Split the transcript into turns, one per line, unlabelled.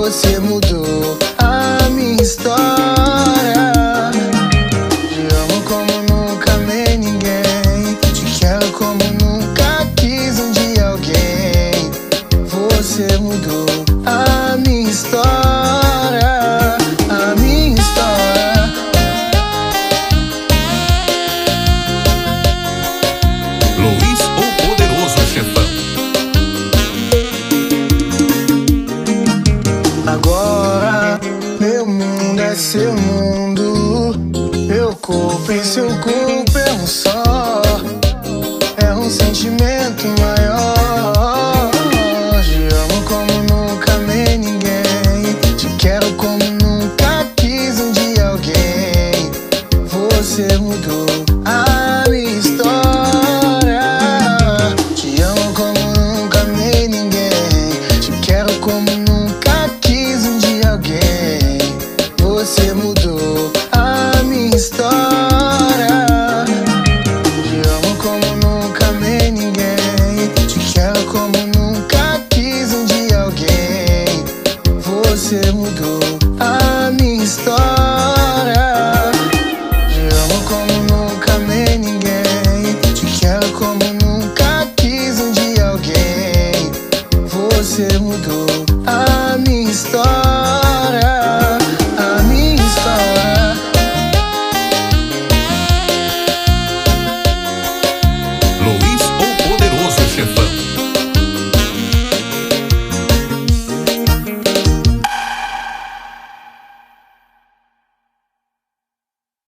Você mudou a minha história. Te amo como nunca amei ninguém. Te quero como nunca quis um dia alguém. Você mudou a minha história. A minha história.
Luiz, o poderoso chefão.
Agora meu mundo é seu mundo. Meu corpo e seu corpo é um só. É um sentimento maior. Te amo como nunca amei ninguém. Te quero como nunca quis um dia alguém. Você mudou a minha história. Te amo como nunca amei ninguém. Te quero como nunca quis um dia alguém. Você mudou a minha história. Te amo como nunca amei ninguém. Te quero como nunca quis um dia alguém. Você mudou